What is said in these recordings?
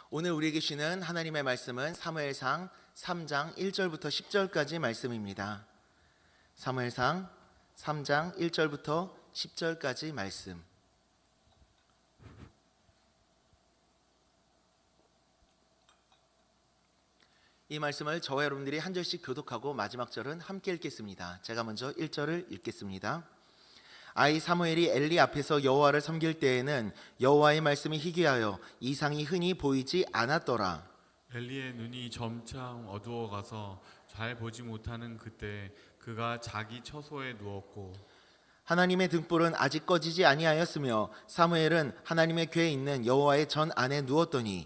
오늘 우리에게 주시는 하나님의 말씀은 사무엘상 3장 1절부터 10절까지 말씀입니다. 사무엘상 3장 1절부터 10절까지 말씀. 이 말씀을 저와 여러분들이 한 절씩 교독하고 마지막 절은 함께 읽겠습니다. 제가 먼저 1절을 읽겠습니다. 아이 사무엘이 엘리 앞에서 여호와를 섬길 때에는 여호와의 말씀이 희귀하여 이상이 흔히 보이지 않았더라. 엘리의 눈이 점차 어두워가서 잘 보지 못하는 그때 그가 자기 처소에 누웠고 하나님의 등불은 아직 꺼지지 아니하였으며 사무엘은 하나님의 궤에 있는 여호와의 전 안에 누웠더니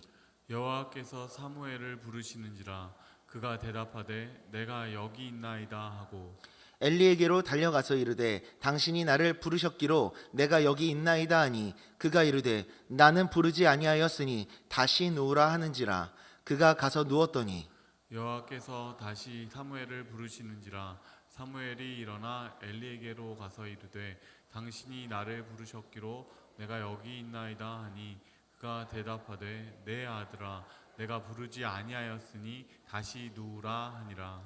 여호와께서 사무엘을 부르시는지라 그가 대답하되 내가 여기 있나이다 하고 엘리에게로 달려가서 이르되 당신이 나를 부르셨기로 내가 여기 있나이다 하니 그가 이르되 나는 부르지 아니하였으니 다시 누우라 하는지라. 그가 가서 누웠더니 여호와께서 다시 사무엘을 부르시는지라 사무엘이 일어나 엘리에게로 가서 이르되 당신이 나를 부르셨기로 내가 여기 있나이다 하니 그가 대답하되 내 아들아 내가 부르지 아니하였으니 다시 누우라 하니라.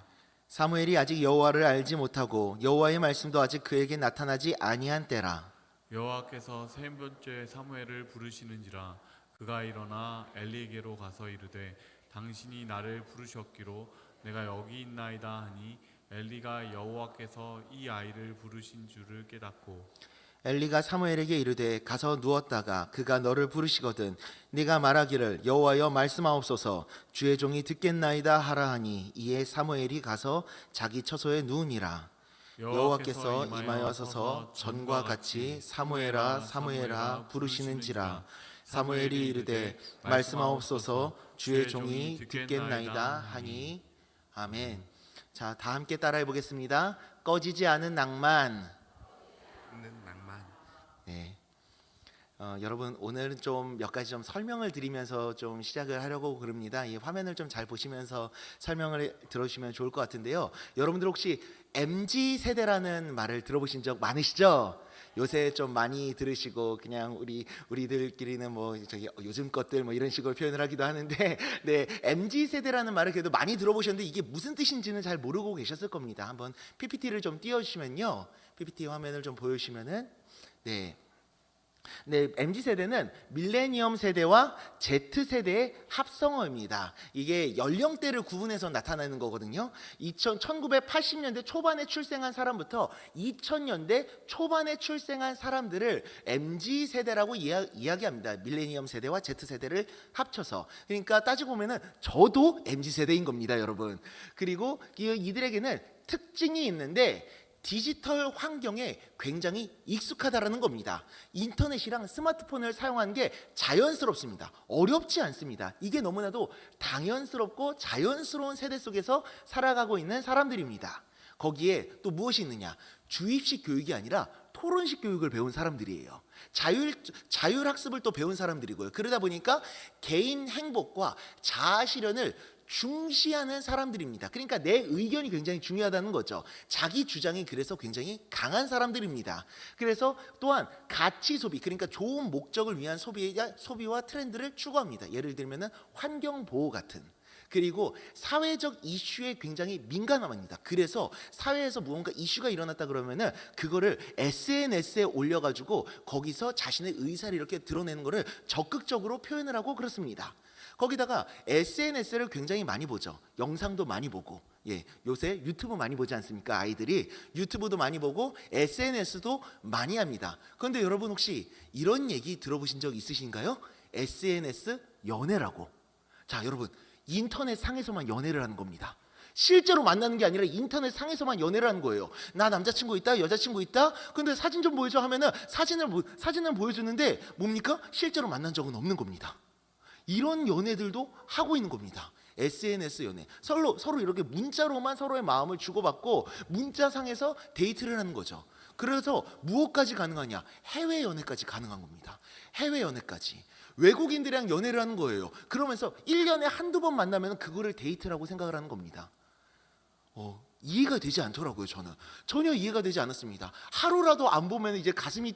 사무엘이 아직 여호와를 알지 못하고 여호와의 말씀도 아직 그에게 나타나지 아니한 때라. 여호와께서 세 번째 사무엘을 부르시는지라 그가 일어나 엘리에게로 가서 이르되 당신이 나를 부르셨기로 내가 여기 있나이다 하니 엘리가 여호와께서 이 아이를 부르신 줄을 깨닫고 엘리가 사무엘에게 이르되 가서 누웠다가 그가 너를 부르시거든 네가 말하기를 여호와여 말씀하옵소서 주의 종이 듣겠나이다 하라 하니 이에 사무엘이 가서 자기 처소에 누우니라. 여호와께서 임하여 서서 전과 같이 사무엘아 사무엘아 부르시는지라. 사무엘이 이르되 말씀하옵소서 주의 종이 듣겠나이다 하니. 아멘. 자, 다 함께 따라해 보겠습니다. 꺼지지 않은 낭만. 네. 여러분 오늘은 좀 몇 가지 좀 설명을 드리면서 좀 시작을 하려고 그럽니다. 이 화면을 좀 잘 보시면서 설명을 들어주시면 좋을 것 같은데요. 여러분들 혹시 MZ 세대라는 말을 들어보신 적 많으시죠? 요새 좀 많이 들으시고 그냥 우리들끼리는 뭐 저기 요즘 것들 뭐 이런 식으로 표현을 하기도 하는데 네, MZ 세대라는 말을 그래도 많이 들어보셨는데 이게 무슨 뜻인지는 잘 모르고 계셨을 겁니다. 한번 PPT를 좀 띄워주시면요. PPT 화면을 좀 보여주시면은 네, MZ 세대는 밀레니엄 세대와 Z 세대의 합성어입니다. 이게 연령대를 구분해서 나타나는 거거든요. 1980년대 초반에 출생한 사람부터 2000년대 초반에 출생한 사람들을 MZ 세대라고 이야기합니다. 밀레니엄 세대와 Z 세대를 합쳐서. 그러니까 따지고 보면은 저도 MZ 세대인 겁니다, 여러분. 그리고 이들에게는 특징이 있는데 디지털 환경에 굉장히 익숙하다라는 겁니다. 인터넷이랑 스마트폰을 사용하는 게 자연스럽습니다. 어렵지 않습니다. 이게 너무나도 당연스럽고 자연스러운 세대 속에서 살아가고 있는 사람들입니다. 거기에 또 무엇이 있느냐? 주입식 교육이 아니라 토론식 교육을 배운 사람들이에요. 자율학습을 또 배운 사람들이고요. 그러다 보니까 개인 행복과 자아 실현을 중시하는 사람들입니다. 그러니까 내 의견이 굉장히 중요하다는 거죠. 자기 주장이 그래서 굉장히 강한 사람들입니다. 그래서 또한 가치 소비, 그러니까 좋은 목적을 위한 소비와 트렌드를 추구합니다. 예를 들면 환경 보호 같은. 그리고 사회적 이슈에 굉장히 민감합니다. 그래서 사회에서 무언가 이슈가 일어났다 그러면은 그거를 SNS에 올려가지고 거기서 자신의 의사를 이렇게 드러내는 거를 적극적으로 표현을 하고 그렇습니다. 거기다가 SNS를 굉장히 많이 보죠. 영상도 많이 보고, 요새 유튜브 많이 보지 않습니까? 아이들이 유튜브도 많이 보고 SNS도 많이 합니다. 그런데 여러분 혹시 이런 얘기 들어보신 적 있으신가요? SNS 연애라고. 자, 여러분 인터넷 상에서만 연애를 하는 겁니다. 실제로 만나는 게 아니라 인터넷 상에서만 연애를 하는 거예요. 나 남자친구 있다, 여자친구 있다. 근데 사진 좀 보여줘 하면은 사진을 보여주는데 뭡니까? 실제로 만난 적은 없는 겁니다. 이런 연애들도 하고 있는 겁니다. SNS 연애. 서로 이렇게 문자로만 서로의 마음을 주고받고 문자상에서 데이트를 하는 거죠. 그래서 무엇까지 가능하냐? 해외 연애까지 가능한 겁니다. 해외 연애까지. 외국인들이랑 연애를 하는 거예요. 그러면서 1년에 한두 번 만나면 그거를 데이트라고 생각을 하는 겁니다. 이해가 되지 않더라고요. 저는 전혀 이해가 되지 않았습니다. 하루라도 안 보면 이제 가슴이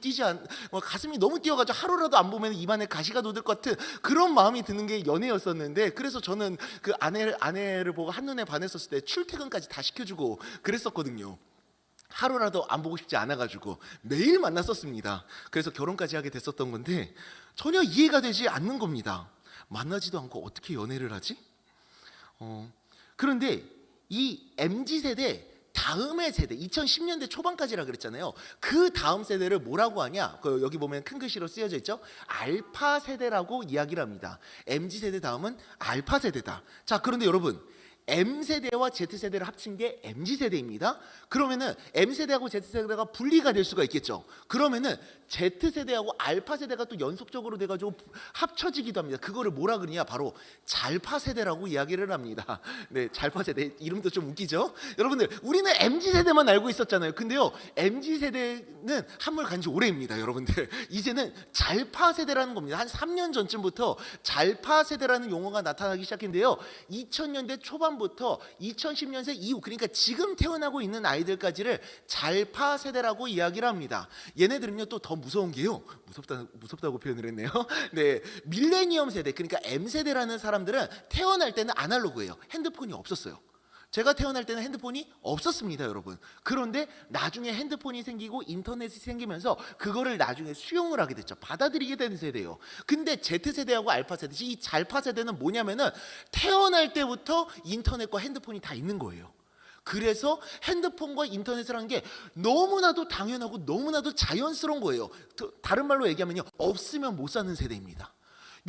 가슴이 너무 뛰어가지고 하루라도 안 보면 입안에 가시가 돋을 것 같은 그런 마음이 드는 게 연애였었는데, 그래서 저는 그 아내를 보고 한눈에 반했었을 때 출퇴근까지 다 시켜주고 그랬었거든요. 하루라도 안 보고 싶지 않아가지고 매일 만났었습니다. 그래서 결혼까지 하게 됐었던 건데 전혀 이해가 되지 않는 겁니다. 만나지도 않고 어떻게 연애를 하지? 그런데 이 MZ세대 다음의 세대, 2010년대 초반까지라 그랬잖아요. 그 다음 세대를 뭐라고 하냐? 여기 보면 큰 글씨로 쓰여져 있죠. 알파 세대라고 이야기를 합니다. MZ세대 다음은 알파 세대다. 자, 그런데 여러분, M세대와 Z세대를 합친 게 MZ세대입니다. 그러면은 M세대하고 Z세대가 분리가 될 수가 있겠죠. 그러면은 Z세대하고 알파세대가 또 연속적으로 돼가지고 합쳐지기도 합니다. 그거를 뭐라 그러냐? 바로 잘파세대라고 이야기를 합니다. 네, 잘파세대 이름도 좀 웃기죠? 여러분들, 우리는 MZ세대만 알고 있었잖아요. 근데요, MZ세대는 한물 간지 오래입니다. 여러분들, 이제는 잘파세대라는 겁니다. 한 3년 전쯤부터 잘파세대라는 용어가 나타나기 시작했는데요, 2000년대 초반부터 2010년대 이후, 그러니까 지금 태어나고 있는 아이들까지를 잘파 세대라고 이야기를 합니다. 얘네들은요, 또 더 무서운 게요, 무섭다고 표현을 했네요. 네, 밀레니엄 세대, 그러니까 M 세대라는 사람들은 태어날 때는 아날로그예요. 핸드폰이 없었어요. 제가 태어날 때는 핸드폰이 없었습니다, 여러분. 그런데 나중에 핸드폰이 생기고 인터넷이 생기면서 그거를 나중에 수용을 하게 됐죠. 받아들이게 되는 세대예요. 근데 Z세대하고 알파세대, 이 잘파세대는 뭐냐면은 태어날 때부터 인터넷과 핸드폰이 다 있는 거예요. 그래서 핸드폰과 인터넷을 하는 게 너무나도 당연하고 너무나도 자연스러운 거예요. 다른 말로 얘기하면요, 없으면 못 사는 세대입니다.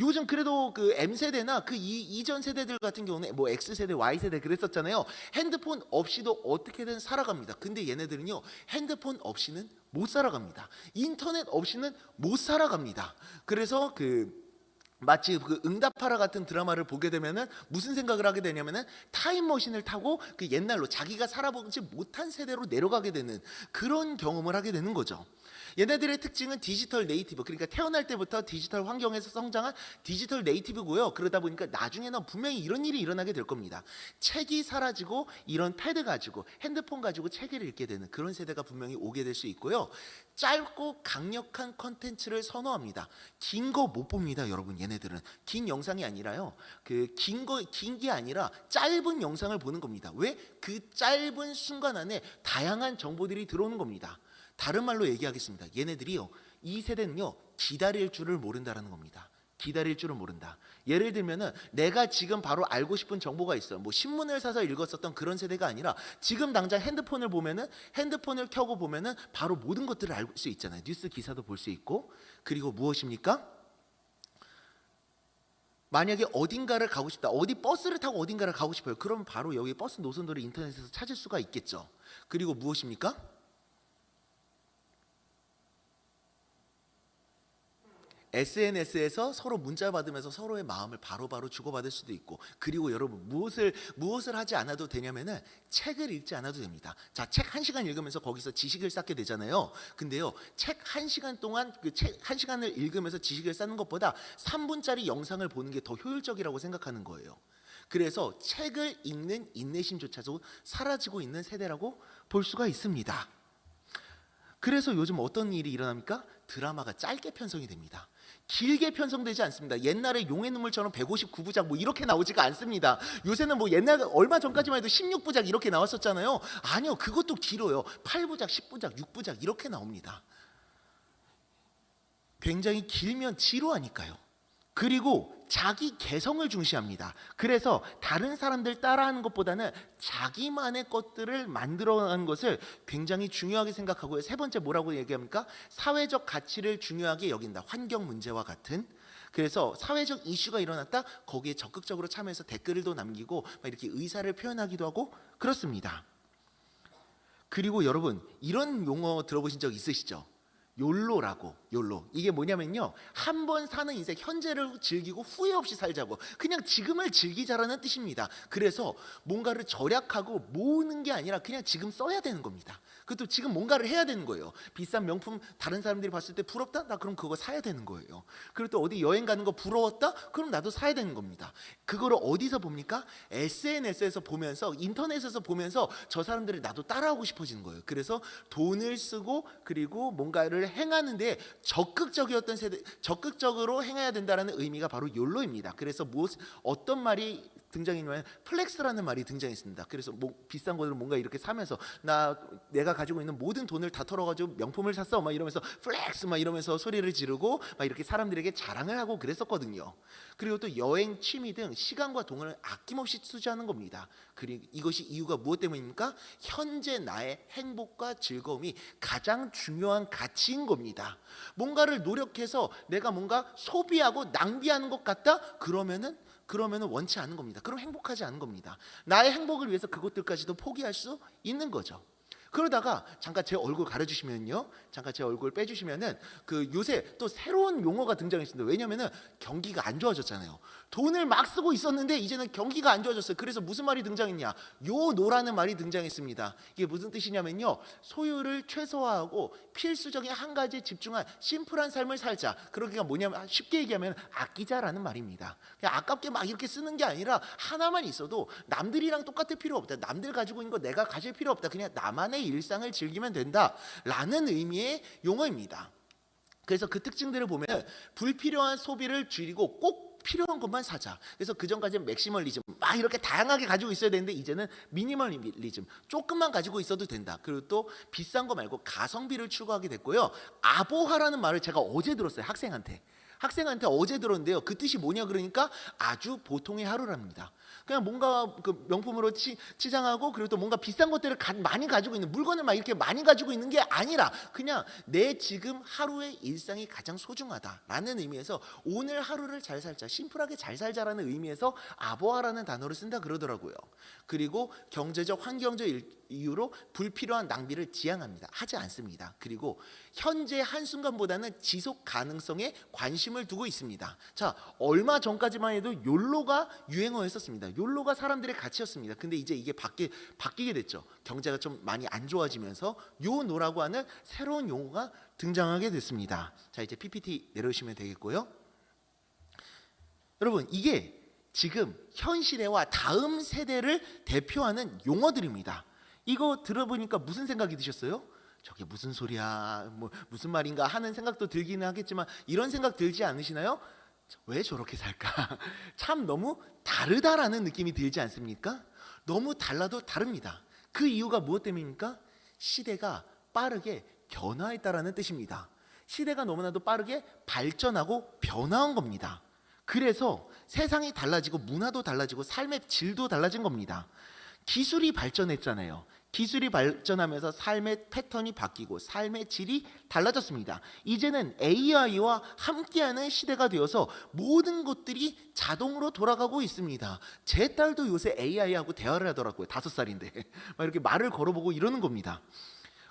요즘 그래도 그 M세대나 그 이전 세대들 같은 경우는 뭐 X세대, Y세대 그랬었잖아요. 핸드폰 없이도 어떻게든 살아갑니다. 근데 얘네들은요, 핸드폰 없이는 못 살아갑니다. 인터넷 없이는 못 살아갑니다. 그래서 마치 그 응답하라 같은 드라마를 보게 되면은 무슨 생각을 하게 되냐면은 타임머신을 타고 그 옛날로 자기가 살아보지 못한 세대로 내려가게 되는 그런 경험을 하게 되는 거죠. 얘네들의 특징은 디지털 네이티브, 그러니까 태어날 때부터 디지털 환경에서 성장한 디지털 네이티브고요. 그러다 보니까 나중에는 분명히 이런 일이 일어나게 될 겁니다. 책이 사라지고 이런 패드 가지고 핸드폰 가지고 책을 읽게 되는 그런 세대가 분명히 오게 될 수 있고요. 짧고 강력한 컨텐츠를 선호합니다. 긴 거 못 봅니다, 여러분. 얘네들은 긴 영상이 아니라요, 긴 게 아니라 짧은 영상을 보는 겁니다. 왜? 그 짧은 순간 안에 다양한 정보들이 들어오는 겁니다. 다른 말로 얘기하겠습니다. 얘네들이요, 이 세대는요, 기다릴 줄을 모른다라는 겁니다. 기다릴 줄은 모른다. 예를 들면은 내가 지금 바로 알고 싶은 정보가 있어요. 뭐 신문을 사서 읽었었던 그런 세대가 아니라 지금 당장 핸드폰을 보면은, 핸드폰을 켜고 보면은 바로 모든 것들을 알 수 있잖아요. 뉴스 기사도 볼 수 있고. 그리고 무엇입니까? 만약에 어딘가를 가고 싶다, 어디 버스를 타고 어딘가를 가고 싶어요. 그럼 바로 여기 버스 노선도를 인터넷에서 찾을 수가 있겠죠. 그리고 무엇입니까? SNS에서 서로 문자 받으면서 서로의 마음을 바로바로 주고받을 수도 있고, 그리고 여러분, 무엇을 하지 않아도 되냐면은 책을 읽지 않아도 됩니다. 자, 책 1시간 읽으면서 거기서 지식을 쌓게 되잖아요. 근데요, 책 1시간 동안 그 책 1시간을 읽으면서 지식을 쌓는 것보다 3분짜리 영상을 보는 게 더 효율적이라고 생각하는 거예요. 그래서 책을 읽는 인내심조차도 사라지고 있는 세대라고 볼 수가 있습니다. 그래서 요즘 어떤 일이 일어납니까? 드라마가 짧게 편성이 됩니다. 길게 편성되지 않습니다. 옛날에 용의 눈물처럼 159부작 뭐 이렇게 나오지가 않습니다. 요새는 뭐 옛날 얼마 전까지만 해도 16부작 이렇게 나왔었잖아요. 아니요, 그것도 길어요. 8부작, 10부작, 6부작 이렇게 나옵니다. 굉장히 길면 지루하니까요. 그리고 자기 개성을 중시합니다. 그래서 다른 사람들 따라하는 것보다는 자기만의 것들을 만들어가는 것을 굉장히 중요하게 생각하고요. 세 번째 뭐라고 얘기합니까? 사회적 가치를 중요하게 여긴다. 환경 문제와 같은. 그래서 사회적 이슈가 일어났다, 거기에 적극적으로 참여해서 댓글도 남기고 막 이렇게 의사를 표현하기도 하고 그렇습니다. 그리고 여러분, 이런 용어 들어보신 적 있으시죠? 욜로라고. 욜로. 이게 뭐냐면요, 한 번 사는 인생, 현재를 즐기고 후회 없이 살자고, 그냥 지금을 즐기자라는 뜻입니다. 그래서 뭔가를 절약하고 모으는 게 아니라 그냥 지금 써야 되는 겁니다. 그것도 지금 뭔가를 해야 되는 거예요. 비싼 명품 다른 사람들이 봤을 때 부럽다? 나 그럼 그거 사야 되는 거예요. 그리고 또 어디 여행 가는 거 부러웠다? 그럼 나도 사야 되는 겁니다. 그거를 어디서 봅니까? SNS에서 보면서, 인터넷에서 보면서 저 사람들을 나도 따라하고 싶어지는 거예요. 그래서 돈을 쓰고 그리고 뭔가를 행하는데 적극적이었던 세대, 적극적으로 행해야 된다는 의미가 바로 욜로입니다. 그래서 어떤 말이 등장했냐면 플렉스라는 말이 등장했습니다. 그래서 뭐 비싼 거를 뭔가 이렇게 사면서 내가 가지고 있는 모든 돈을 다 털어가지고 명품을 샀어 막 이러면서 플렉스 막 이러면서 소리를 지르고 막 이렇게 사람들에게 자랑을 하고 그랬었거든요. 그리고 또 여행, 취미 등 시간과 돈을 아낌없이 투자하는 겁니다. 그리고 이것이 이유가 무엇 때문입니까? 현재 나의 행복과 즐거움이 가장 중요한 가치인 겁니다. 뭔가를 노력해서 내가 뭔가 소비하고 낭비하는 것 같다? 그러면은 원치 않은 겁니다. 그럼 행복하지 않은 겁니다. 나의 행복을 위해서 그것들까지도 포기할 수 있는 거죠. 그러다가 잠깐 제 얼굴 가려주시면요, 잠깐 제 얼굴 빼주시면은 그 요새 또 새로운 용어가 등장했습니다. 왜냐면은 경기가 안 좋아졌잖아요. 돈을 막 쓰고 있었는데 이제는 경기가 안 좋아졌어요. 그래서 무슨 말이 등장했냐? 요노라는 말이 등장했습니다. 이게 무슨 뜻이냐면요, 소유를 최소화하고 필수적인 한 가지에 집중한 심플한 삶을 살자. 그러기가 뭐냐면 쉽게 얘기하면 아끼자라는 말입니다. 그냥 아깝게 막 이렇게 쓰는 게 아니라 하나만 있어도 남들이랑 똑같을 필요 없다. 남들 가지고 있는 거 내가 가질 필요 없다. 그냥 나만의 일상을 즐기면 된다라는 의미의 용어입니다. 그래서 그 특징들을 보면 불필요한 소비를 줄이고 꼭 필요한 것만 사자. 그래서 그전까지는 맥시멀리즘 막 이렇게 다양하게 가지고 있어야 되는데 이제는 미니멀리즘, 조금만 가지고 있어도 된다. 그리고 또 비싼 거 말고 가성비를 추구하게 됐고요. 아보하라는 말을 제가 어제 들었어요. 학생한테 어제 들었는데요. 그 뜻이 뭐냐 그러니까 아주 보통의 하루랍니다. 그냥 뭔가 그 명품으로 치장하고 그리고 또 뭔가 비싼 것들을 많이 가지고 있는, 물건을 막 이렇게 많이 가지고 있는 게 아니라 그냥 내 지금 하루의 일상이 가장 소중하다라는 의미에서 오늘 하루를 잘 살자, 심플하게 잘 살자라는 의미에서 아보아라는 단어를 쓴다 그러더라고요. 그리고 경제적, 환경적 이유로 불필요한 낭비를 지양합니다. 하지 않습니다. 그리고 현재 한순간보다는 지속 가능성에 관심을 두고 있습니다. 자, 얼마 전까지만 해도 욜로가 유행어였었습니다. 욜로가 사람들의 가치였습니다. 근데 이제 이게 바뀌게 됐죠. 경제가 좀 많이 안 좋아지면서 요노라고 하는 새로운 용어가 등장하게 됐습니다. 자, 이제 PPT 내려오시면 되겠고요. 여러분, 이게 지금 현 시대와 다음 세대를 대표하는 용어들입니다. 이거 들어보니까 무슨 생각이 드셨어요? 저게 무슨 소리야, 뭐 무슨 말인가 하는 생각도 들기는 하겠지만 이런 생각 들지 않으시나요? 왜 저렇게 살까? 참 너무 다르다라는 느낌이 들지 않습니까? 너무 달라도 다릅니다. 그 이유가 무엇 때문입니까? 시대가 빠르게 변화했다라는 뜻입니다. 시대가 너무나도 빠르게 발전하고 변화한 겁니다. 그래서 세상이 달라지고 문화도 달라지고 삶의 질도 달라진 겁니다. 기술이 발전했잖아요. 기술이 발전하면서 삶의 패턴이 바뀌고 삶의 질이 달라졌습니다. 이제는 AI와 함께하는 시대가 되어서 모든 것들이 자동으로 돌아가고 있습니다. 제 딸도 요새 AI하고 대화를 하더라고요. 5살인데 막 이렇게 말을 걸어보고 이러는 겁니다.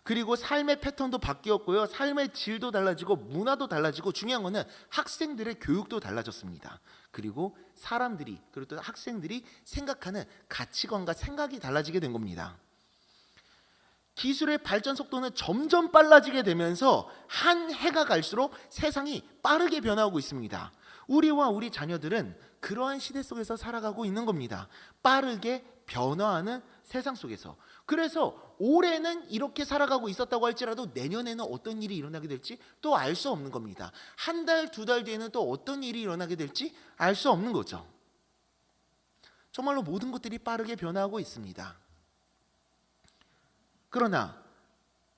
그리고 삶의 패턴도 바뀌었고요. 삶의 질도 달라지고 문화도 달라지고 중요한 거는 학생들의 교육도 달라졌습니다. 그리고 사람들이, 그리고 또 학생들이 생각하는 가치관과 생각이 달라지게 된 겁니다. 기술의 발전 속도는 점점 빨라지게 되면서 한 해가 갈수록 세상이 빠르게 변화하고 있습니다. 우리와 우리 자녀들은 그러한 시대 속에서 살아가고 있는 겁니다. 빠르게 변화하는 세상 속에서. 그래서 올해는 이렇게 살아가고 있었다고 할지라도 내년에는 어떤 일이 일어나게 될지 또 알 수 없는 겁니다. 한 달, 2달 뒤에는 또 어떤 일이 일어나게 될지 알 수 없는 거죠. 정말로 모든 것들이 빠르게 변화하고 있습니다. 그러나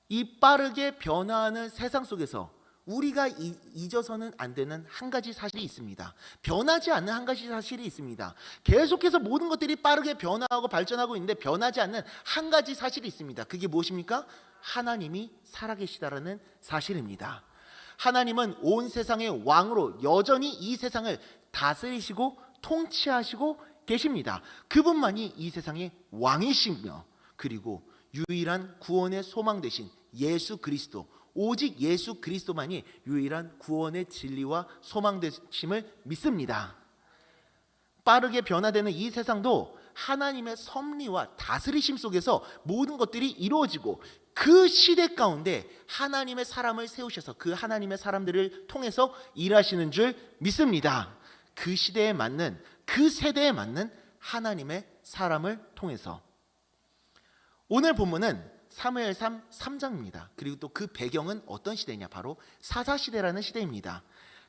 이 빠르게 변화하는 세상 속에서 우리가 잊어서는 안 되는 한 가지 사실이 있습니다. 변하지 않는 한 가지 사실이 있습니다. 계속해서 모든 것들이 빠르게 변화하고 발전하고 있는데 변하지 않는 한 가지 사실이 있습니다. 그게 무엇입니까? 하나님이 살아계시다라는 사실입니다. 하나님은 온 세상의 왕으로 여전히 이 세상을 다스리시고 통치하시고 계십니다. 그분만이 이 세상의 왕이시며 그리고 유일한 구원의 소망 되신 예수 그리스도, 오직 예수 그리스도만이 유일한 구원의 진리와 소망 되심을 믿습니다. 빠르게 변화되는 이 세상도 하나님의 섭리와 다스리심 속에서 모든 것들이 이루어지고, 그 시대 가운데 하나님의 사람을 세우셔서 그 하나님의 사람들을 통해서 일하시는 줄 믿습니다. 그 시대에 맞는, 그 세대에 맞는 하나님의 사람을 통해서. 오늘 본문은 사무엘상 3장입니다. 그리고 또 그 배경은 어떤 시대냐? 바로 사사시대라는 시대입니다.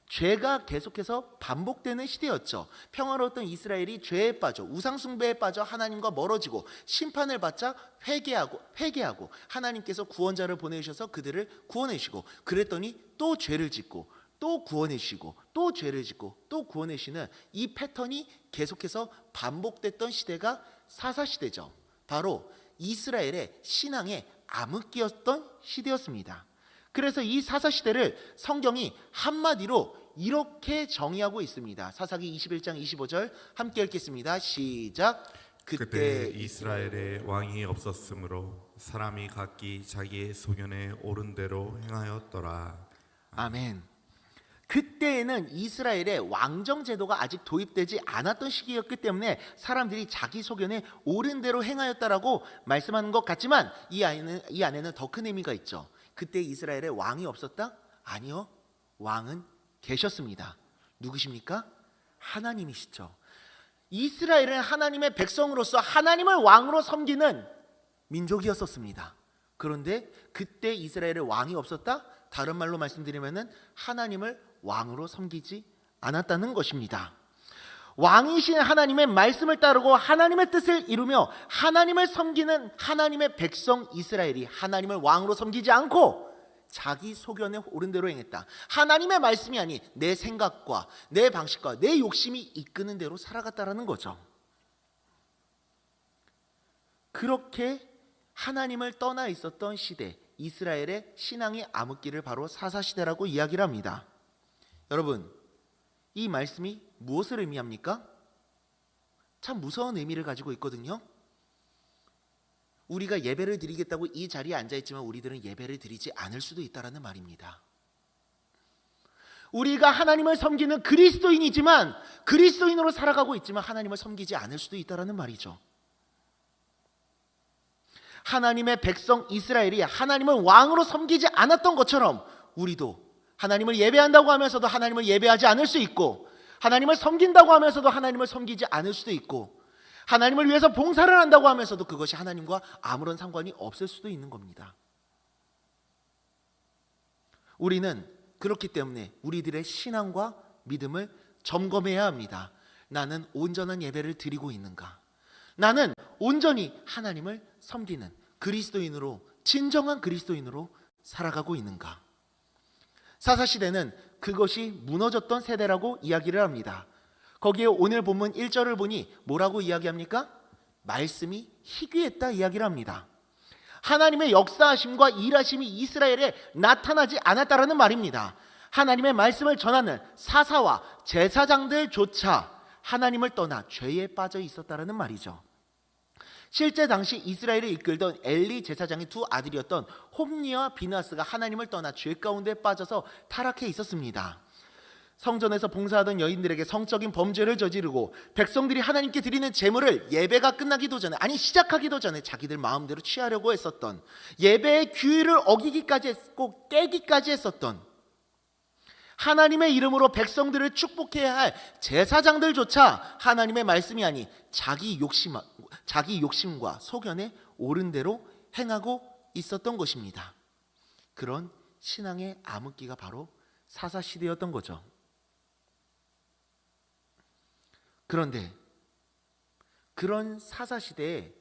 죄가 계속해서 반복되는 시대였죠. 평화로웠던 이스라엘이 죄에 빠져, 우상숭배에 빠져 하나님과 멀어지고 심판을 받자 회개하고 하나님께서 구원자를 보내주셔서 그들을 구원해 주시고, 그랬더니 또 죄를 짓고 또 구원해 주시고 또 죄를 짓고 또 구원해 주시는 이 패턴이 계속해서 반복됐던 시대가 사사시대죠. 바로 이스라엘의 신앙의 암흑기였던 시대였습니다. 그래서 이 사사시대를 성경이 한마디로 이렇게 정의하고 있습니다. 사사기 21장 25절 함께 읽겠습니다. 시작. 그때 이스라엘에 왕이 없었으므로 사람이 각기 자기의 소견에 옳은 대로 행하였더라. 아멘. 그때에는 이스라엘의 왕정 제도가 아직 도입되지 않았던 시기였기 때문에 사람들이 자기 소견에 옳은 대로 행하였다라고 말씀하는 것 같지만, 이 안에는 더 큰 의미가 있죠. 그때 이스라엘에 왕이 없었다? 아니요, 왕은 계셨습니다. 누구십니까? 하나님이시죠. 이스라엘은 하나님의 백성으로서 하나님을 왕으로 섬기는 민족이었었습니다. 그런데 그때 이스라엘에 왕이 없었다? 다른 말로 말씀드리면은 하나님을 왕으로 섬기지 않았다는 것입니다. 왕이신 하나님의 말씀을 따르고 하나님의 뜻을 이루며 하나님을 섬기는 하나님의 백성 이스라엘이 하나님을 왕으로 섬기지 않고 자기 소견에 옳은 대로 행했다. 하나님의 말씀이 아닌 내 생각과 내 방식과 내 욕심이 이끄는 대로 살아갔다라는 거죠. 그렇게 하나님을 떠나 있었던 시대, 이스라엘의 신앙의 암흑기를 바로 사사시대라고 이야기를 합니다. 여러분, 이 말씀이 무엇을 의미합니까? 참 무서운 의미를 가지고 있거든요. 우리가 예배를 드리겠다고 이 자리에 앉아있지만 우리들은 예배를 드리지 않을 수도 있다는 말입니다. 우리가 하나님을 섬기는 그리스도인이지만, 그리스도인으로 살아가고 있지만 하나님을 섬기지 않을 수도 있다는 말이죠. 하나님의 백성 이스라엘이 하나님을 왕으로 섬기지 않았던 것처럼 우리도 하나님을 예배한다고 하면서도 하나님을 예배하지 않을 수 있고, 하나님을 섬긴다고 하면서도 하나님을 섬기지 않을 수도 있고, 하나님을 위해서 봉사를 한다고 하면서도 그것이 하나님과 아무런 상관이 없을 수도 있는 겁니다. 우리는 그렇기 때문에 우리들의 신앙과 믿음을 점검해야 합니다. 나는 온전한 예배를 드리고 있는가? 나는 온전히 하나님을 섬기는 그리스도인으로, 진정한 그리스도인으로 살아가고 있는가? 사사시대는 그것이 무너졌던 세대라고 이야기를 합니다. 거기에 오늘 본문 1절을 보니 뭐라고 이야기합니까? 말씀이 희귀했다 이야기를 합니다. 하나님의 역사하심과 일하심이 이스라엘에 나타나지 않았다라는 말입니다. 하나님의 말씀을 전하는 사사와 제사장들조차 하나님을 떠나 죄에 빠져 있었다라는 말이죠. 실제 당시 이스라엘을 이끌던 엘리 제사장의 두 아들이었던 홈니와 비느하스가 하나님을 떠나 죄 가운데 빠져서 타락해 있었습니다. 성전에서 봉사하던 여인들에게 성적인 범죄를 저지르고 백성들이 하나님께 드리는 제물을 예배가 끝나기도 전에, 아니 시작하기도 전에 자기들 마음대로 취하려고 했었던, 예배의 규율을 어기기까지 했고 깨기까지 했었던, 하나님의 이름으로 백성들을 축복해야 할 제사장들조차 하나님의 말씀이 아닌 자기 욕심과 소견에 옳은 대로 행하고 있었던 것입니다. 그런 신앙의 암흑기가 바로 사사시대였던 거죠. 그런데 그런 사사시대에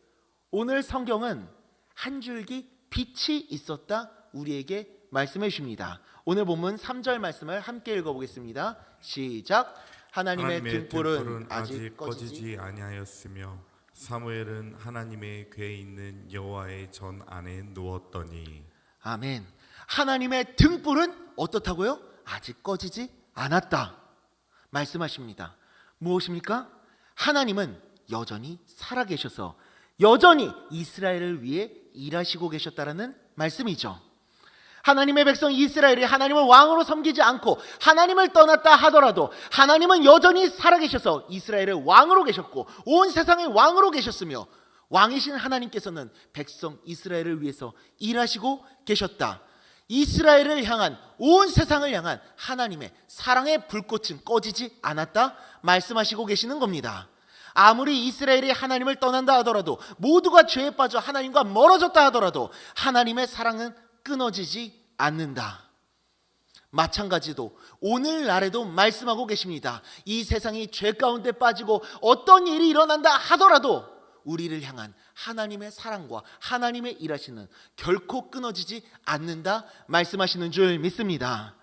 오늘 성경은 한 줄기 빛이 있었다 우리에게 말씀해 주십니다. 오늘 본문 3절 말씀을 함께 읽어보겠습니다. 시작. 하나님의 등불은 아직 꺼지지 아니하였으며 사무엘은 하나님의 궤에 있는 여호와의 전 안에 누웠더니. 아멘. 하나님의 등불은 어떻다고요? 아직 꺼지지 않았다 말씀하십니다. 무엇입니까? 하나님은 여전히 살아계셔서 여전히 이스라엘을 위해 일하시고 계셨다라는 말씀이죠. 하나님의 백성 이스라엘이 하나님을 왕으로 섬기지 않고 하나님을 떠났다 하더라도 하나님은 여전히 살아계셔서 이스라엘의 왕으로 계셨고 온 세상의 왕으로 계셨으며 왕이신 하나님께서는 백성 이스라엘을 위해서 일하시고 계셨다. 이스라엘을 향한, 온 세상을 향한 하나님의 사랑의 불꽃은 꺼지지 않았다 말씀하시고 계시는 겁니다. 아무리 이스라엘이 하나님을 떠난다 하더라도, 모두가 죄에 빠져 하나님과 멀어졌다 하더라도 하나님의 사랑은 끊어지지 않는다. 마찬가지로 오늘날에도 말씀하고 계십니다. 이 세상이 죄 가운데 빠지고 어떤 일이 일어난다 하더라도 우리를 향한 하나님의 사랑과 하나님의 일하시는 결코 끊어지지 않는다 말씀하시는 줄 믿습니다.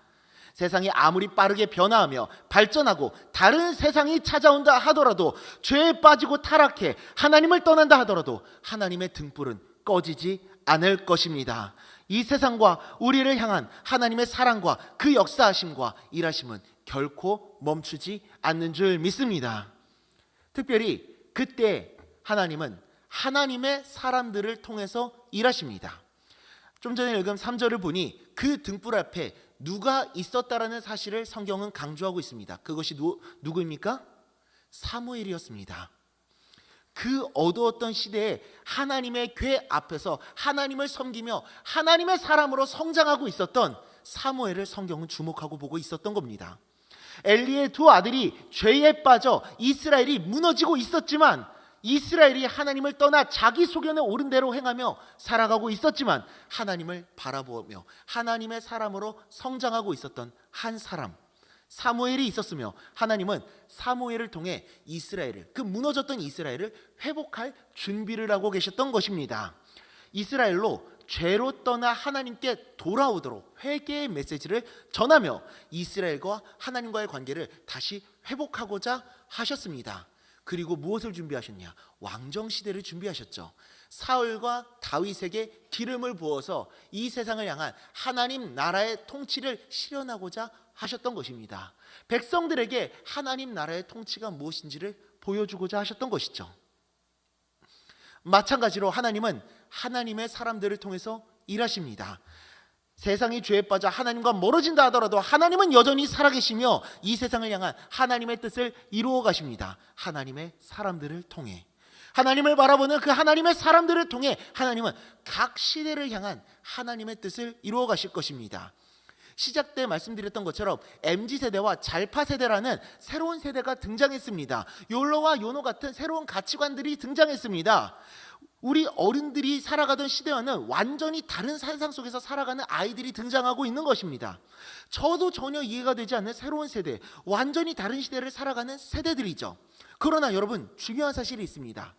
세상이 아무리 빠르게 변화하며 발전하고 다른 세상이 찾아온다 하더라도, 죄에 빠지고 타락해 하나님을 떠난다 하더라도 하나님의 등불은 꺼지지 않을 것입니다. 이 세상과 우리를 향한 하나님의 사랑과 그 역사하심과 일하심은 결코 멈추지 않는 줄 믿습니다. 특별히 그때 하나님은 하나님의 사람들을 통해서 일하십니다. 좀 전에 읽은 3절을 보니 그 등불 앞에 누가 있었다라는 사실을 성경은 강조하고 있습니다. 그것이 누구입니까? 사무엘이었습니다. 그 어두웠던 시대에 하나님의 궤 앞에서 하나님을 섬기며 하나님의 사람으로 성장하고 있었던 사무엘을 성경은 주목하고 보고 있었던 겁니다. 엘리의 두 아들이 죄에 빠져 이스라엘이 무너지고 있었지만, 이스라엘이 하나님을 떠나 자기 소견에 옳은 대로 행하며 살아가고 있었지만 하나님을 바라보며 하나님의 사람으로 성장하고 있었던 한 사람, 사무엘이 있었으며, 하나님은 사무엘을 통해 이스라엘을, 그 무너졌던 이스라엘을 회복할 준비를 하고 계셨던 것입니다. 이스라엘로 죄로 떠나 하나님께 돌아오도록 회개의 메시지를 전하며 이스라엘과 하나님과의 관계를 다시 회복하고자 하셨습니다. 그리고 무엇을 준비하셨냐? 왕정시대를 준비하셨죠. 사울과 다윗에게 기름을 부어서 이 세상을 향한 하나님 나라의 통치를 실현하고자 하셨던 것입니다. 백성들에게 하나님 나라의 통치가 무엇인지를 보여주고자 하셨던 것이죠. 마찬가지로 하나님은 하나님의 사람들을 통해서 일하십니다. 세상이 죄에 빠져 하나님과 멀어진다 하더라도 하나님은 여전히 살아계시며 이 세상을 향한 하나님의 뜻을 이루어 가십니다. 하나님의 사람들을 통해, 하나님을 바라보는 그 하나님의 사람들을 통해 하나님은 각 시대를 향한 하나님의 뜻을 이루어 가실 것입니다. 시작 때 말씀드렸던 것처럼 MZ세대와 잘파세대라는 새로운 세대가 등장했습니다. 욜로와 요노 같은 새로운 가치관들이 등장했습니다. 우리 어른들이 살아가던 시대와는 완전히 다른 세상 속에서 살아가는 아이들이 등장하고 있는 것입니다. 저도 전혀 이해가 되지 않는 새로운 세대, 완전히 다른 시대를 살아가는 세대들이죠. 그러나 여러분, 중요한 사실이 있습니다.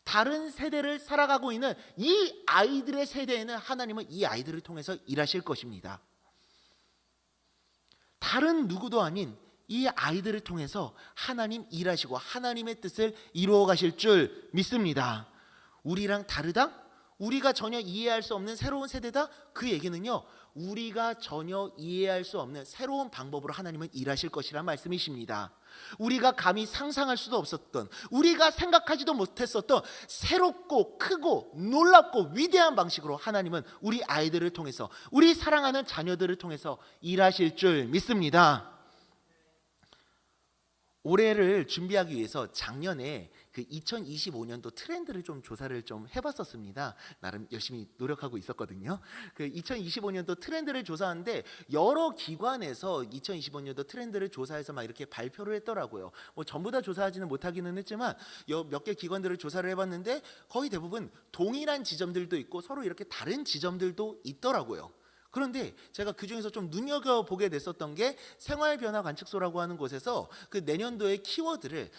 다른 세대를 살아가고 있는 이 아이들의 세대에는 하나님은 이 아이들을 통해서 일하실 것입니다. 다른 누구도 아닌 이 아이들을 통해서 하나님 일하시고 하나님의 뜻을 이루어 가실 줄 믿습니다. 우리랑 다르다? 우리가 전혀 이해할 수 없는 새로운 세대다? 그 얘기는요, 우리가 전혀 이해할 수 없는 새로운 방법으로 하나님은 일하실 것이란 말씀이십니다. 우리가 감히 상상할 수도 없었던, 우리가 생각하지도 못했었던 새롭고 크고 놀랍고 위대한 방식으로 하나님은 우리 아이들을 통해서, 우리 사랑하는 자녀들을 통해서 일하실 줄 믿습니다. 올해를 준비하기 위해서 작년에 그 2025년도 트렌드를 좀 조사를 좀 해봤었습니다. 나름 열심히 노력하고 있었거든요. 그 2025년도 트렌드를 조사하는데 여러 기관에서 2025년도 트렌드를 조사해서 막 이렇게 발표를 했더라고요. 뭐 전부 다 조사하지는 못하기는 했지만 몇 개 기관들을 조사를 해봤는데 거의 대부분 동일한 지점들도 있고 서로 이렇게 다른 지점들도 있더라고요. 그런데 제가 그중에서 좀 눈여겨보게 됐었던 게 생활변화관측소라고 하는 곳에서 그 내년도의 키워드를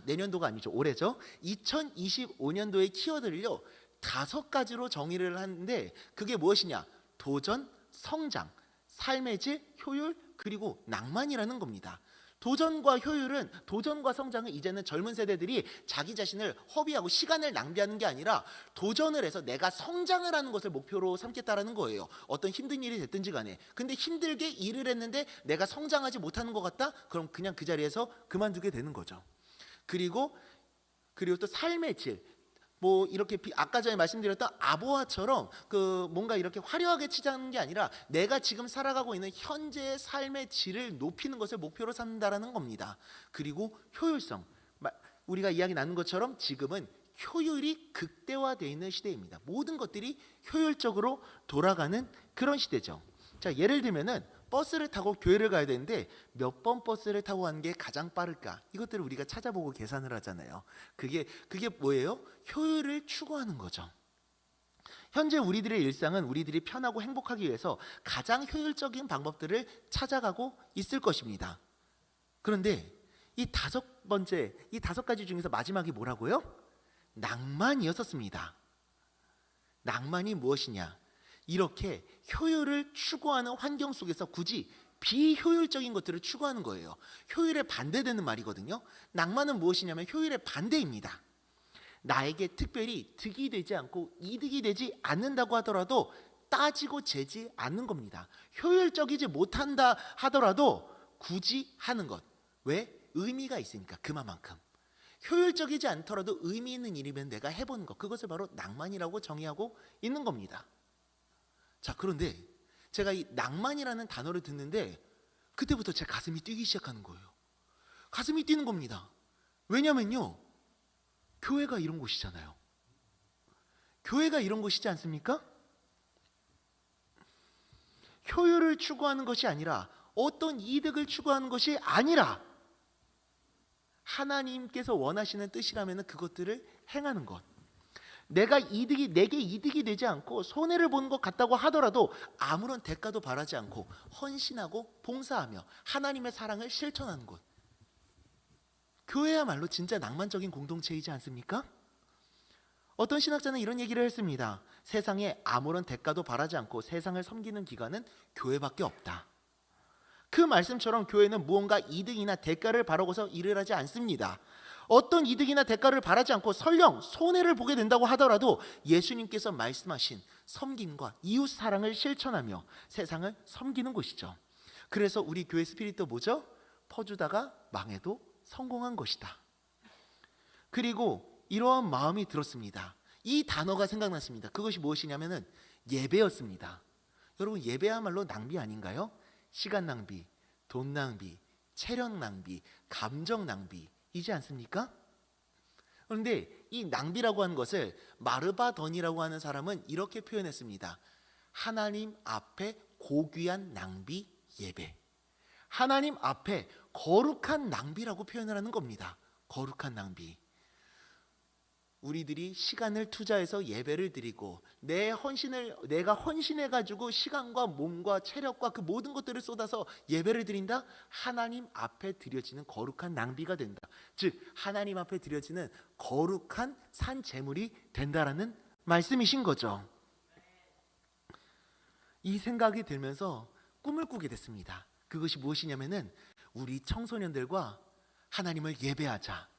내년도가 아니죠, 올해죠. 2025년도의 키워드를요 5가지로 정의를 하는데 그게 무엇이냐? 도전, 성장, 삶의 질, 효율, 그리고 낭만이라는 겁니다. 도전과 효율은, 도전과 성장은 이제는 젊은 세대들이 자기 자신을 허비하고 시간을 낭비하는 게 아니라 도전을 해서 내가 성장을 하는 것을 목표로 삼겠다라는 거예요. 어떤 힘든 일이 됐든지 간에. 근데 힘들게 일을 했는데 내가 성장하지 못하는 것 같다? 그럼 그냥 그 자리에서 그만두게 되는 거죠. 그리고 또 삶의 질, 뭐 이렇게 아까 전에 말씀드렸던 아보아처럼 그 뭔가 이렇게 화려하게 치자는 게 아니라 내가 지금 살아가고 있는 현재의 삶의 질을 높이는 것을 목표로 삼는다라는 겁니다. 그리고 효율성, 우리가 이야기 나눈 것처럼 지금은 효율이 극대화되어 있는 시대입니다. 모든 것들이 효율적으로 돌아가는 그런 시대죠. 자, 예를 들면은 버스를 타고 교회를 가야 되는데 몇 번 버스를 타고 가는 게 가장 빠를까? 이것들을 우리가 찾아보고 계산을 하잖아요. 그게 뭐예요? 효율을 추구하는 거죠. 현재 우리들의 일상은 우리들이 편하고 행복하기 위해서 가장 효율적인 방법들을 찾아가고 있을 것입니다. 그런데 이 다섯 가지 중에서 마지막이 뭐라고요? 낭만이었었습니다. 낭만이 무엇이냐? 이렇게 효율을 추구하는 환경 속에서 굳이 비효율적인 것들을 추구하는 거예요. 효율에 반대되는 말이거든요. 낭만은 무엇이냐면 효율의 반대입니다. 나에게 특별히 득이 되지 않고 이득이 되지 않는다고 하더라도 따지고 재지 않는 겁니다. 효율적이지 못한다 하더라도 굳이 하는 것. 왜? 의미가 있으니까. 그만큼 효율적이지 않더라도 의미 있는 일이면 내가 해보는 것, 그것을 바로 낭만이라고 정의하고 있는 겁니다. 자, 그런데 제가 이 낭만이라는 단어를 듣는데 그때부터 제 가슴이 뛰기 시작하는 거예요. 가슴이 뛰는 겁니다. 왜냐면요, 교회가 이런 곳이잖아요. 교회가 이런 곳이지 않습니까? 효율을 추구하는 것이 아니라, 어떤 이득을 추구하는 것이 아니라 하나님께서 원하시는 뜻이라면 그것들을 행하는 것. 내게 이득이 되지 않고 손해를 보는 것 같다고 하더라도 아무런 대가도 바라지 않고 헌신하고 봉사하며 하나님의 사랑을 실천하는 것. 교회야말로 진짜 낭만적인 공동체이지 않습니까? 어떤 신학자는 이런 얘기를 했습니다. 세상에 아무런 대가도 바라지 않고 세상을 섬기는 기관은 교회밖에 없다. 그 말씀처럼 교회는 무언가 이득이나 대가를 바라고서 일을 하지 않습니다. 어떤 이득이나 대가를 바라지 않고 설령 손해를 보게 된다고 하더라도 예수님께서 말씀하신 섬김과 이웃 사랑을 실천하며 세상을 섬기는 곳이죠. 그래서 우리 교회 스피릿도 뭐죠? 퍼주다가 망해도 성공한 것이다. 그리고 이러한 마음이 들었습니다. 이 단어가 생각났습니다. 그것이 무엇이냐면은 예배였습니다. 여러분, 예배야말로 낭비 아닌가요? 시간 낭비, 돈 낭비, 체력 낭비, 감정 낭비이지 않습니까? 그런데 이 낭비라고 하는 것을 마르바던이라고 하는 사람은 이렇게 표현했습니다. 하나님 앞에 고귀한 낭비 예배. 하나님 앞에 거룩한 낭비라고 표현을 하는 겁니다. 거룩한 낭비. 우리들이 시간을 투자해서 예배를 드리고 내가 헌신해가지고 시간과 몸과 체력과 그 모든 것들을 쏟아서 예배를 드린다? 하나님 앞에 드려지는 거룩한 낭비가 된다. 즉 하나님 앞에 드려지는 거룩한 산 제물이 된다라는 말씀이신 거죠. 이 생각이 들면서 꿈을 꾸게 됐습니다. 그것이 무엇이냐면은 우리 청소년들과 하나님을 예배하자.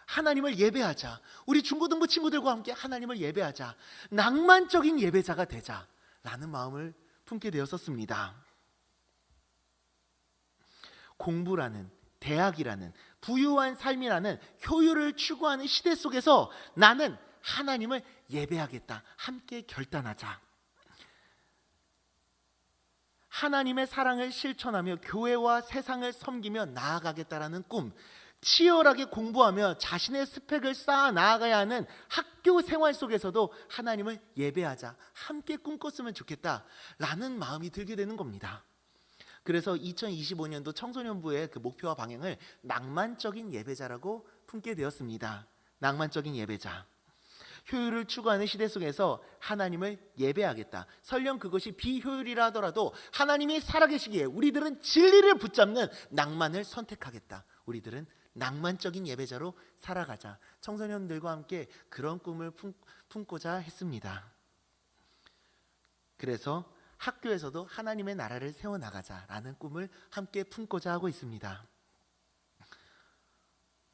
하나님을 예배하자. 우리 중고등부 친구들과 함께 하나님을 예배하자. 낭만적인 예배자가 되자 라는 마음을 품게 되었었습니다. 공부라는, 대학이라는, 부유한 삶이라는 효율을 추구하는 시대 속에서 나는 하나님을 예배하겠다. 함께 결단하자. 하나님의 사랑을 실천하며 교회와 세상을 섬기며 나아가겠다라는 꿈, 치열하게 공부하며 자신의 스펙을 쌓아 나아가야 하는 학교 생활 속에서도 하나님을 예배하자, 함께 꿈꿨으면 좋겠다라는 마음이 들게 되는 겁니다. 그래서 2025년도 청소년부의 그 목표와 방향을 낭만적인 예배자라고 품게 되었습니다. 낭만적인 예배자. 효율을 추구하는 시대 속에서 하나님을 예배하겠다. 설령 그것이 비효율이라 하더라도 하나님이 살아계시기에 우리들은 진리를 붙잡는 낭만을 선택하겠다. 우리들은 낭만적인 예배자로 살아가자. 청소년들과 함께 그런 꿈을 품고자 했습니다. 그래서 학교에서도 하나님의 나라를 세워나가자라는 꿈을 함께 품고자 하고 있습니다.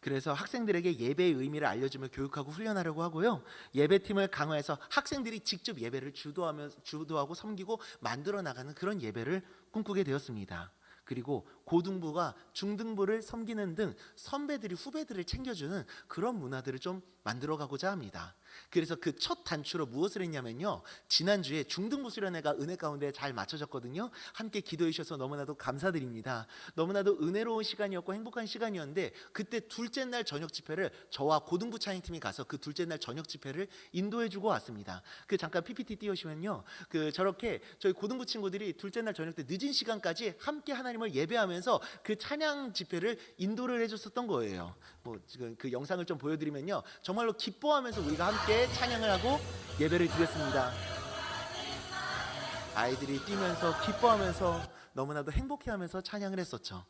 그래서 학생들에게 예배의 의미를 알려주며 교육하고 훈련하려고 하고요. 예배팀을 강화해서 학생들이 직접 예배를 주도하고 섬기고 만들어 나가는 그런 예배를 꿈꾸게 되었습니다. 그리고 고등부가 중등부를 섬기는 등 선배들이 후배들을 챙겨주는 그런 문화들을 좀 만들어가고자 합니다. 그래서 그 첫 단추로 무엇을 했냐면요, 지난주에 중등부 수련회가 은혜 가운데 잘 맞춰졌거든요. 함께 기도해 주셔서 너무나도 감사드립니다. 너무나도 은혜로운 시간이었고 행복한 시간이었는데, 그때 둘째 날 저녁 집회를 저와 고등부 찬양팀이 가서 그 둘째 날 저녁 집회를 인도해 주고 왔습니다. 그 잠깐 PPT 띄우시면요, 그 저렇게 저희 고등부 친구들이 둘째 날 저녁 때 늦은 시간까지 함께 하나님을 예배하면서 그 찬양 집회를 인도를 해줬었던 거예요. 뭐 지금 그 영상을 좀 보여드리면요, 정말로 기뻐하면서 우리가 함께 찬양을 하고 예배를 드렸습니다. 아이들이 뛰면서 기뻐하면서 너무나도 행복해하면서 찬양을 했었죠.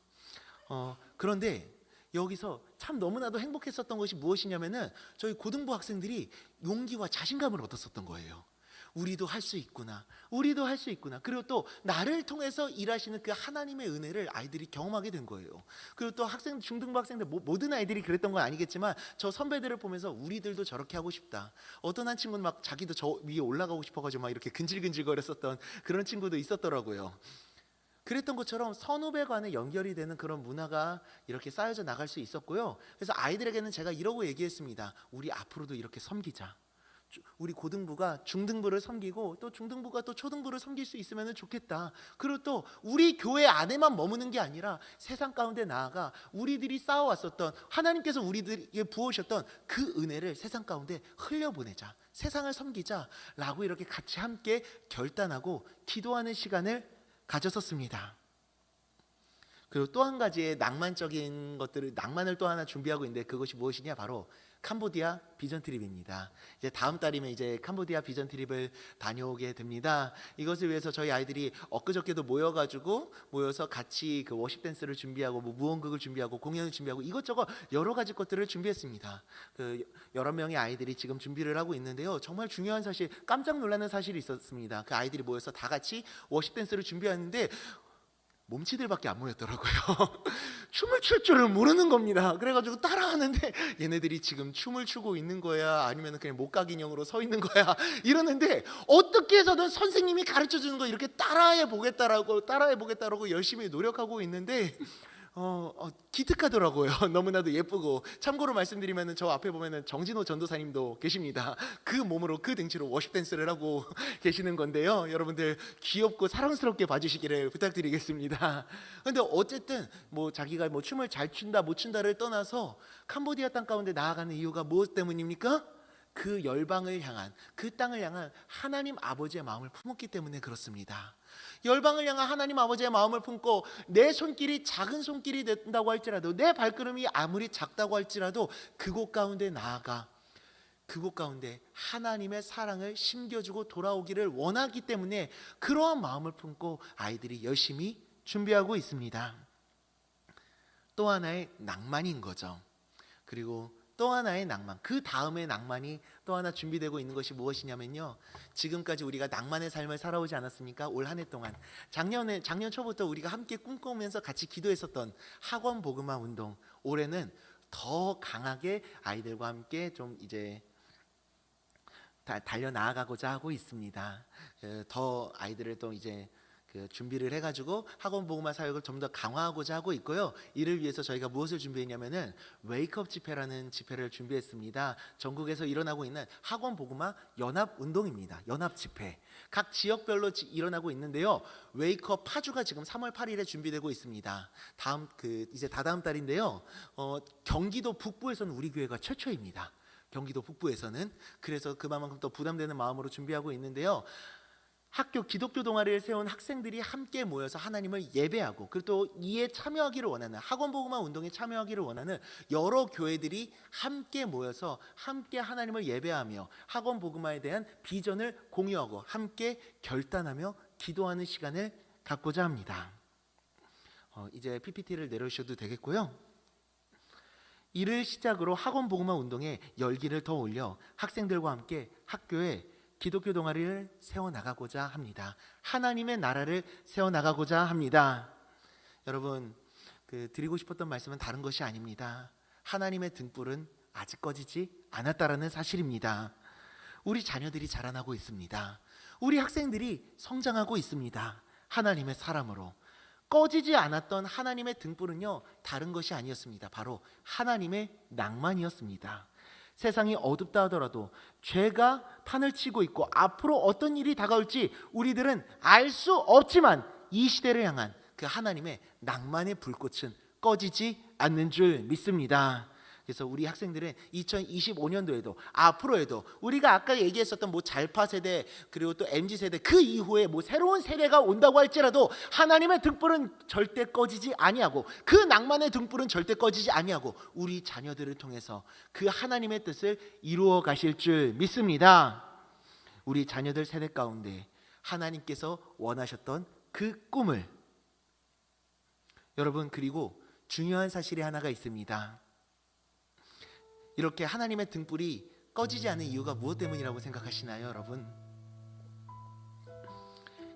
그런데 여기서 참 너무나도 행복했었던 것이 무엇이냐면은 저희 고등부 학생들이 용기와 자신감을 얻었었던 거예요. 우리도 할 수 있구나. 우리도 할 수 있구나. 그리고 또 나를 통해서 일하시는 그 하나님의 은혜를 아이들이 경험하게 된 거예요. 그리고 또 중등부 학생들 모든 아이들이 그랬던 건 아니겠지만 저 선배들을 보면서 우리들도 저렇게 하고 싶다. 어떤 한 친구는 막 자기도 저 위에 올라가고 싶어가지고 막 이렇게 근질근질거렸었던 그런 친구도 있었더라고요. 그랬던 것처럼 선후배 간에 연결이 되는 그런 문화가 이렇게 쌓여져 나갈 수 있었고요. 그래서 아이들에게는 제가 이러고 얘기했습니다. 우리 앞으로도 이렇게 섬기자. 우리 고등부가 중등부를 섬기고 또 중등부가 또 초등부를 섬길 수 있으면 좋겠다. 그리고 또 우리 교회 안에만 머무는 게 아니라 세상 가운데 나아가 우리들이 쌓아왔었던 하나님께서 우리들에게 부어주셨던 그 은혜를 세상 가운데 흘려보내자. 세상을 섬기자라고 이렇게 같이 함께 결단하고 기도하는 시간을 가졌었습니다. 그리고 또 한 가지의 낭만적인 것들을, 낭만을 또 하나 준비하고 있는데 그것이 무엇이냐, 바로 캄보디아 비전 트립입니다. 이제 다음 달이면 이제 캄보디아 비전 트립을 다녀오게 됩니다. 이것을 위해서 저희 아이들이 엊그저께도 모여서 같이 그 워십 댄스를 준비하고 뭐 무언극을 준비하고 공연을 준비하고 이것저것 여러 가지 것들을 준비했습니다. 그 여러 명의 아이들이 지금 준비를 하고 있는데요. 정말 중요한 사실, 깜짝 놀라는 사실이 있었습니다. 그 아이들이 모여서 다 같이 워십 댄스를 준비하는데 몸치들밖에 안 모였더라고요. 춤을 출 줄을 모르는 겁니다. 그래가지고 따라하는데 얘네들이 지금 춤을 추고 있는 거야, 아니면 그냥 목각 인형으로 서 있는 거야 이러는데, 어떻게 해서든 선생님이 가르쳐 주는 거 이렇게 따라해 보겠다라고 열심히 노력하고 있는데 기특하더라고요. 너무나도 예쁘고. 참고로 말씀드리면 저 앞에 보면은 정진호 전도사님도 계십니다. 그 몸으로 그 등치로 워십 댄스를 하고 계시는 건데요. 여러분들 귀엽고 사랑스럽게 봐주시기를 부탁드리겠습니다. 근데 어쨌든 뭐 자기가 뭐 춤을 잘 춘다 못 춘다를 떠나서 캄보디아 땅 가운데 나아가는 이유가 무엇 때문입니까? 그 열방을 향한, 그 땅을 향한 하나님 아버지의 마음을 품었기 때문에 그렇습니다. 열방을 향한 하나님 아버지의 마음을 품고 내 손길이 작은 손길이 된다고 할지라도, 내 발걸음이 아무리 작다고 할지라도 그곳 가운데 나아가 그곳 가운데 하나님의 사랑을 심겨주고 돌아오기를 원하기 때문에 그러한 마음을 품고 아이들이 열심히 준비하고 있습니다. 또 하나의 낭만인 거죠. 그리고 또 하나의 낭만, 그 다음의 낭만이 또 하나 준비되고 있는 것이 무엇이냐면요, 지금까지 우리가 낭만의 삶을 살아오지 않았습니까? 올 한 해 동안 작년 초부터 우리가 함께 꿈꾸면서 같이 기도했었던 학원 복음화 운동, 올해는 더 강하게 아이들과 함께 좀 이제 달려 나아가고자 하고 있습니다. 더 아이들을 또 이제 준비를 해가지고 학원 복음화 사역을 좀 더 강화하고자 하고 있고요. 이를 위해서 저희가 무엇을 준비했냐면은 웨이크업 집회라는 집회를 준비했습니다. 전국에서 일어나고 있는 학원 복음화 연합 운동입니다. 연합 집회. 각 지역별로 일어나고 있는데요. 웨이크업 파주가 지금 3월 8일에 준비되고 있습니다. 이제 다다음 달인데요. 경기도 북부에서는 우리 교회가 최초입니다. 경기도 북부에서는. 그래서 그만큼 또 부담되는 마음으로 준비하고 있는데요. 학교 기독교 동아리를 세운 학생들이 함께 모여서 하나님을 예배하고, 그리고 또 이에 참여하기를 원하는, 학원 복음화 운동에 참여하기를 원하는 여러 교회들이 함께 모여서 함께 하나님을 예배하며 학원 복음화에 대한 비전을 공유하고 함께 결단하며 기도하는 시간을 갖고자 합니다. 이제 PPT를 내려주셔도 되겠고요. 이를 시작으로 학원 복음화 운동에 열기를 더 올려 학생들과 함께 학교에 기독교 동아리를 세워나가고자 합니다. 하나님의 나라를 세워나가고자 합니다. 여러분, 드리고 싶었던 말씀은 다른 것이 아닙니다. 하나님의 등불은 아직 꺼지지 않았다라는 사실입니다. 우리 자녀들이 자라나고 있습니다. 우리 학생들이 성장하고 있습니다. 하나님의 사람으로. 꺼지지 않았던 하나님의 등불은요, 다른 것이 아니었습니다. 바로 하나님의 낭만이었습니다. 세상이 어둡다 하더라도 죄가 판을 치고 있고 앞으로 어떤 일이 다가올지 우리들은 알 수 없지만 이 시대를 향한 그 하나님의 낭만의 불꽃은 꺼지지 않는 줄 믿습니다. 그래서 우리 학생들은 2025년도에도 앞으로에도 우리가 아까 얘기했었던 뭐 잘파 세대 그리고 또 MZ 세대 그 이후에 뭐 새로운 세대가 온다고 할지라도 하나님의 등불은 절대 꺼지지 아니하고 그 낭만의 등불은 절대 꺼지지 아니하고 우리 자녀들을 통해서 그 하나님의 뜻을 이루어 가실 줄 믿습니다. 우리 자녀들 세대 가운데 하나님께서 원하셨던 그 꿈을, 여러분, 그리고 중요한 사실이 하나가 있습니다. 이렇게 하나님의 등불이 꺼지지 않는 이유가 무엇 때문이라고 생각하시나요, 여러분?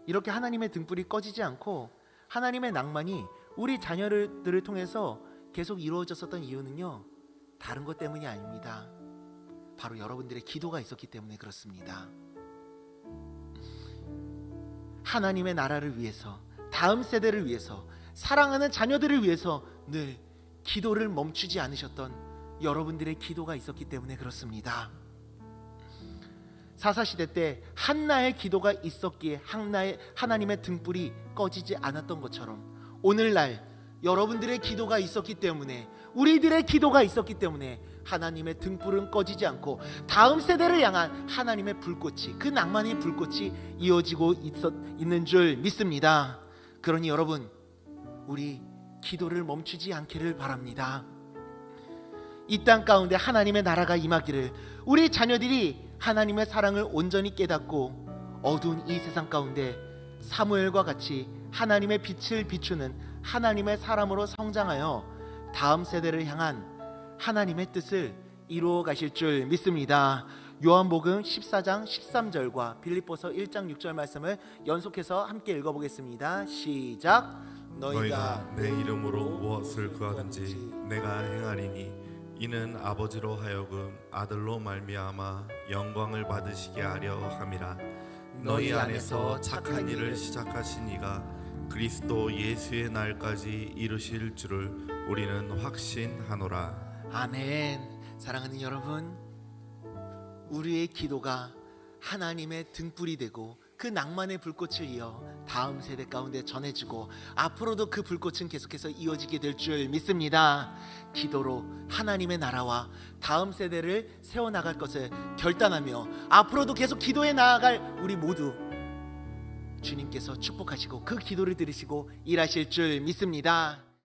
이렇게 하나님의 등불이 꺼지지 않고 하나님의 낭만이 우리 자녀들을 통해서 계속 이루어졌었던 이유는요, 다른 것 때문이 아닙니다. 바로 여러분들의 기도가 있었기 때문에 그렇습니다. 하나님의 나라를 위해서, 다음 세대를 위해서, 사랑하는 자녀들을 위해서 늘 기도를 멈추지 않으셨던 여러분들의 기도가 있었기 때문에 그렇습니다. 사사시대 때 한나의 기도가 있었기에 하나님의 등불이 꺼지지 않았던 것처럼 오늘날 여러분들의 기도가 있었기 때문에, 우리들의 기도가 있었기 때문에 하나님의 등불은 꺼지지 않고 다음 세대를 향한 하나님의 불꽃이, 그 낭만의 불꽃이 이어지고 있는 줄 믿습니다. 그러니 여러분, 우리 기도를 멈추지 않기를 바랍니다. 이 땅 가운데 하나님의 나라가 임하기를, 우리 자녀들이 하나님의 사랑을 온전히 깨닫고 어두운 이 세상 가운데 사무엘과 같이 하나님의 빛을 비추는 하나님의 사람으로 성장하여 다음 세대를 향한 하나님의 뜻을 이루어 가실 줄 믿습니다. 요한복음 14장 13절과 빌립보서 1장 6절 말씀을 연속해서 함께 읽어보겠습니다. 시작. 너희가 내 이름으로 무엇을 구하든지 내가 행하리니 이는 아버지로 하여금 아들로 말미암아 영광을 받으시게 하려 함이라. 너희 안에서 착한 일을 시작하신 이가 그리스도 예수의 날까지 이루실 줄을 우리는 확신하노라. 아멘. 사랑하는 여러분, 우리의 기도가 하나님의 등불이 되고 그 낭만의 불꽃을 이어 다음 세대 가운데 전해지고 앞으로도 그 불꽃은 계속해서 이어지게 될 줄 믿습니다. 기도로 하나님의 나라와 다음 세대를 세워나갈 것을 결단하며 앞으로도 계속 기도해 나아갈 우리 모두 주님께서 축복하시고 그 기도를 들으시고 일하실 줄 믿습니다.